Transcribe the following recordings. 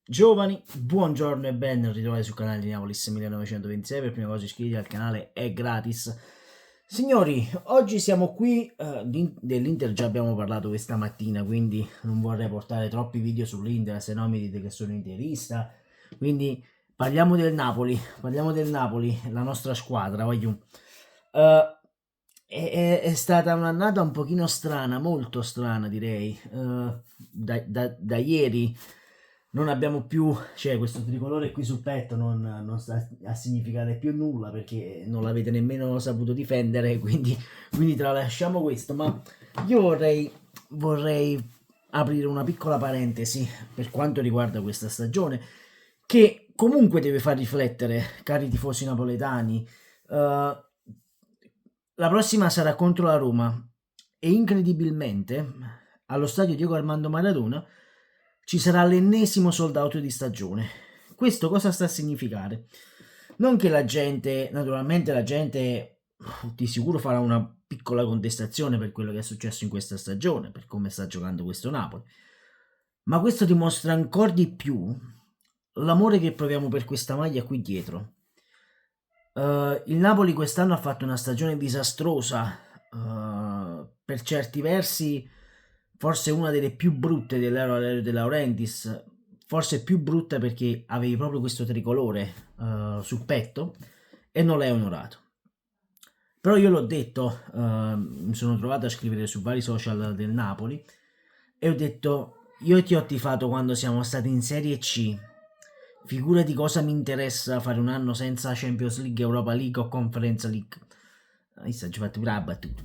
Giovani, buongiorno e ben ritrovati sul canale di Napolis 1926. Per prima cosa iscrivetevi al canale, è gratis. Signori, oggi siamo qui, dell'Inter già abbiamo parlato questa mattina, quindi non vorrei portare troppi video sull'Inter, se no mi dite che sono interista. Quindi parliamo del Napoli, la nostra squadra, voglio. È stata un'annata un pochino strana, molto strana direi. Da ieri non abbiamo più, cioè questo tricolore qui sul petto non sta a significare più nulla perché non l'avete nemmeno saputo difendere, quindi tralasciamo questo, ma io vorrei aprire una piccola parentesi per quanto riguarda questa stagione, che comunque deve far riflettere, cari tifosi napoletani. La prossima sarà contro la Roma e incredibilmente allo stadio Diego Armando Maradona ci sarà l'ennesimo sold out di stagione. Questo cosa sta a significare? Non che naturalmente la gente di sicuro farà una piccola contestazione per quello che è successo in questa stagione, per come sta giocando questo Napoli, ma questo dimostra ancora di più l'amore che proviamo per questa maglia qui dietro. Il Napoli quest'anno ha fatto una stagione disastrosa, per certi versi forse una delle più brutte dell'era De Laurentiis, forse più brutta perché avevi proprio questo tricolore sul petto e non l'hai onorato. Però io l'ho detto, mi sono trovato a scrivere su vari social del Napoli e ho detto, io ti ho tifato quando siamo stati in Serie C. Figurati cosa mi interessa fare un anno senza Champions League, Europa League o Conference League. Io ci ho fatto pure la battuta.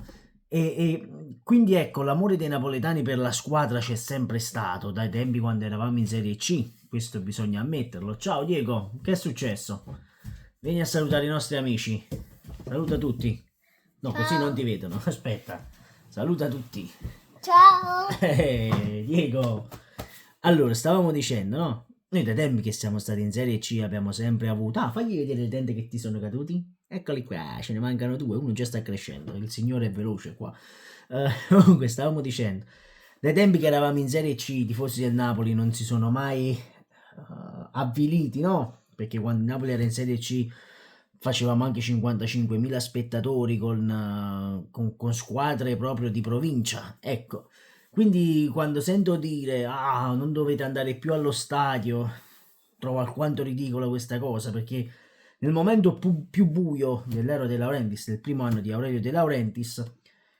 E quindi ecco, l'amore dei napoletani per la squadra c'è sempre stato, dai tempi quando eravamo in Serie C, questo bisogna ammetterlo. Ciao Diego, che è successo? Vieni a salutare i nostri amici. Saluta tutti. No, così non ti vedono. Aspetta, saluta tutti. Ciao! Diego. Allora, stavamo dicendo, no? Noi da tempi che siamo stati in Serie C abbiamo sempre avuto... Ah, fagli vedere le tende che ti sono caduti. Eccoli qua, ce ne mancano due, uno già sta crescendo, il signore è veloce qua. Comunque, stavamo dicendo, dai tempi che eravamo in Serie C, i tifosi del Napoli non si sono mai avviliti, no? Perché quando il Napoli era in Serie C facevamo anche 55.000 spettatori con squadre proprio di provincia, ecco. Quindi quando sento dire non dovete andare più allo stadio, trovo alquanto ridicola questa cosa perché nel momento più buio dell'era De Laurentiis, del primo anno di Aurelio De Laurentiis,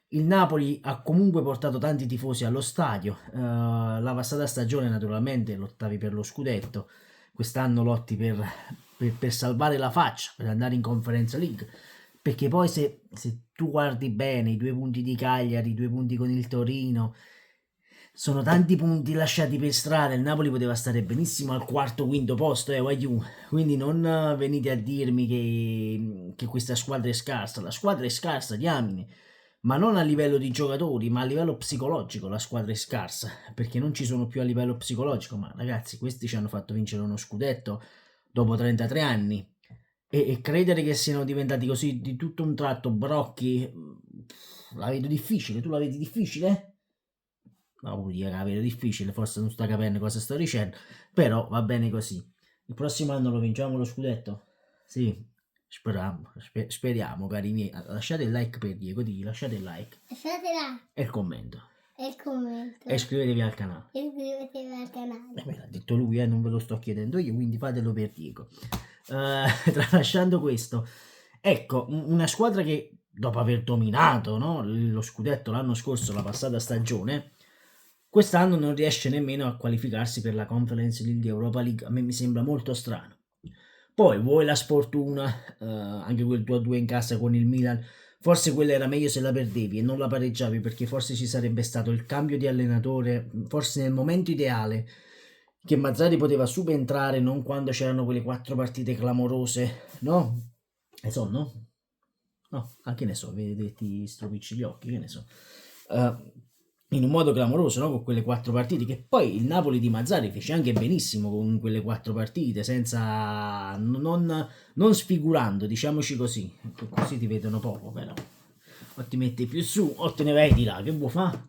il Napoli ha comunque portato tanti tifosi allo stadio. La passata stagione naturalmente lottavi per lo scudetto, quest'anno lotti per salvare la faccia, per andare in Conference League. Perché poi se tu guardi bene i 2 punti di Cagliari, i 2 punti con il Torino, sono tanti punti lasciati per strada. Il Napoli poteva stare benissimo al quarto, quinto posto, Waiu. Quindi non venite a dirmi che questa squadra è scarsa. La squadra è scarsa, diamine, ma non a livello di giocatori, ma a livello psicologico la squadra è scarsa, perché non ci sono più a livello psicologico. Ma ragazzi, questi ci hanno fatto vincere uno scudetto dopo 33 anni. E credere che siano diventati così di tutto un tratto brocchi, la vedo difficile. Tu la vedi difficile? No, vuol dire che la vedo difficile, forse non sta capendo cosa sto dicendo, però va bene così. Il prossimo anno lo vinciamo lo scudetto? Sì, speriamo, cari miei. Lasciate il like per Diego, lasciate il like Lasciatela e il commento. e il commento. E iscrivetevi al canale. E iscrivetevi al canale. Me l'ha detto lui, non ve lo sto chiedendo io, quindi fatelo per Diego. Tralasciando questo, ecco, una squadra che dopo aver dominato, no, lo scudetto l'anno scorso, la passata stagione, quest'anno non riesce nemmeno a qualificarsi per la Conference League, Europa League. A me mi sembra molto strano. Poi vuoi la sfortuna, anche quel 2-2 in casa con il Milan, forse quella era meglio se la perdevi e non la pareggiavi, perché forse ci sarebbe stato il cambio di allenatore, forse nel momento ideale, che Mazzarri poteva subentrare, non quando c'erano quelle 4 partite clamorose, no? E so, no? No, che ne so, vedete, stropicci gli occhi, che ne so. In un modo clamoroso, no? Con quelle 4 partite, che poi il Napoli di Mazzarri fece anche benissimo con quelle 4 partite, senza, non sfigurando, diciamoci così. Così ti vedono poco, però. O ti metti più su, o te ne vai di là, che vuoi fare?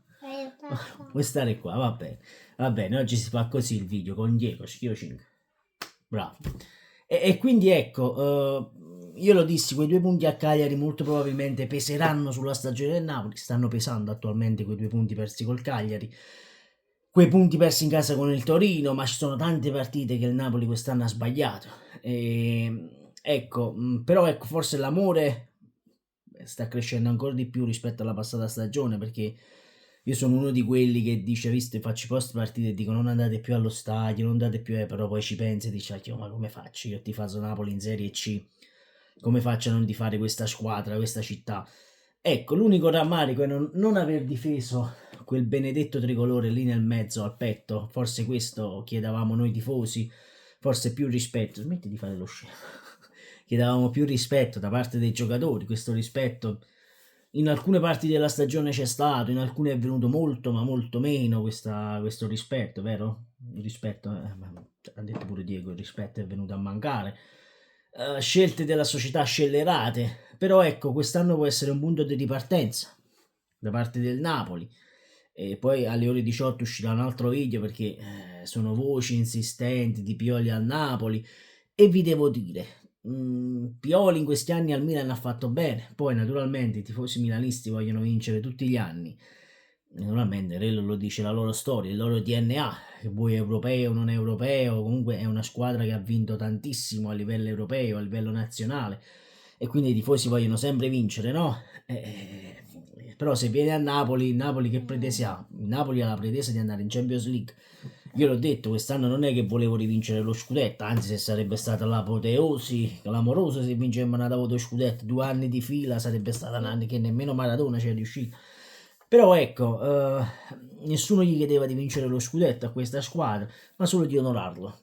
Vuoi stare qua, va bene. Va bene, oggi si fa così il video con Diego, schio 5. Bravo. E quindi ecco, io lo dissi, quei 2 punti a Cagliari molto probabilmente peseranno sulla stagione del Napoli, stanno pesando attualmente quei 2 punti persi col Cagliari, quei punti persi in casa con il Torino, ma ci sono tante partite che il Napoli quest'anno ha sbagliato. Ecco, però ecco, forse l'amore sta crescendo ancora di più rispetto alla passata stagione, perché io sono uno di quelli che dice, visto che faccio i post partite e dico non andate più allo stadio, non andate più, però poi ci pensi e dici, ma come faccio? Io tifoso Napoli in Serie C, come faccio a non tifare questa squadra, questa città? Ecco, l'unico rammarico è non aver difeso quel benedetto tricolore lì nel mezzo al petto, forse questo chiedevamo noi tifosi, forse più rispetto, smetti di fare lo scemo, chiedevamo più rispetto da parte dei giocatori, questo rispetto in alcune parti della stagione c'è stato, in alcune è venuto molto ma molto meno questo rispetto, vero? Il rispetto, ha detto pure Diego, il rispetto è venuto a mancare. Scelte della società scellerate, però ecco, quest'anno può essere un punto di ripartenza da parte del Napoli. E poi alle ore 18 uscirà un altro video perché sono voci insistenti di Pioli al Napoli e vi devo dire, Pioli in questi anni al Milan ha fatto bene, poi naturalmente i tifosi milanisti vogliono vincere tutti gli anni, naturalmente quello lo dice la loro storia, il loro DNA, che vuoi europeo o non europeo, comunque è una squadra che ha vinto tantissimo a livello europeo, a livello nazionale e quindi i tifosi vogliono sempre vincere, no? Però se viene a Napoli, il Napoli che pretese ha? Il Napoli ha la pretesa di andare in Champions League. Io l'ho detto, quest'anno non è che volevo rivincere lo scudetto, anzi se sarebbe stata l'apoteosi clamorosa se vincemmo una dopo 2 scudetti, 2 anni di fila, sarebbe stata un anno che nemmeno Maradona ci è riuscito. Però ecco, nessuno gli chiedeva di vincere lo scudetto a questa squadra, ma solo di onorarlo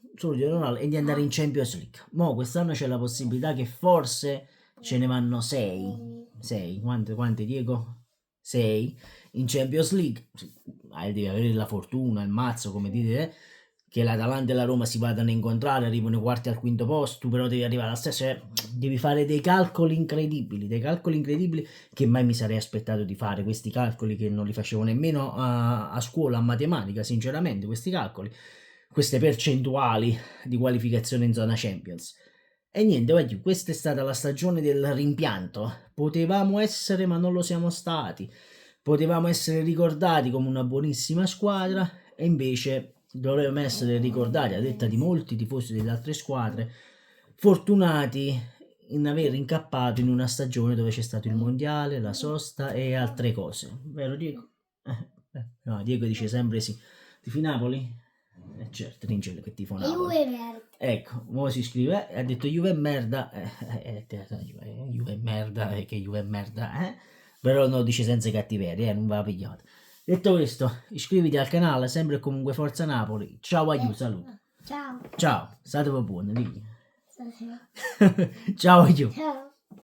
e di andare in Champions League. Mo' quest'anno c'è la possibilità che forse ce ne vanno 6, quante Diego? 6 in Champions League, devi avere la fortuna, il mazzo, come dite, che l'Atalanta e la Roma si vadano a incontrare, arrivano ai quarti al quinto posto, tu però devi arrivare alla stessa, cioè, devi fare dei calcoli incredibili che mai mi sarei aspettato di fare, questi calcoli che non li facevo nemmeno a scuola, a matematica, sinceramente, questi calcoli, queste percentuali di qualificazione in zona Champions. E niente, voglio, questa è stata la stagione del rimpianto. Potevamo essere, ma non lo siamo stati. Potevamo essere ricordati come una buonissima squadra e invece dovremmo essere ricordati, a detta di molti tifosi delle altre squadre, fortunati in aver incappato in una stagione dove c'è stato il mondiale, la sosta e altre cose. Vero Diego? No, Diego dice sempre sì. Tifi Napoli? Certo, Ringelo che tifo Napoli. Juve merda. Ecco, ora si scrive, ha detto Juve è merda, Juve è merda, che Juve è merda, però lo dice senza cattiveria, non va pigliato. Detto questo, iscriviti al canale, sempre e comunque Forza Napoli, ciao aiuto, saluto. Ciao. Ciao, state buoni, digli. Stasera. Ciao aiuto. Ciao.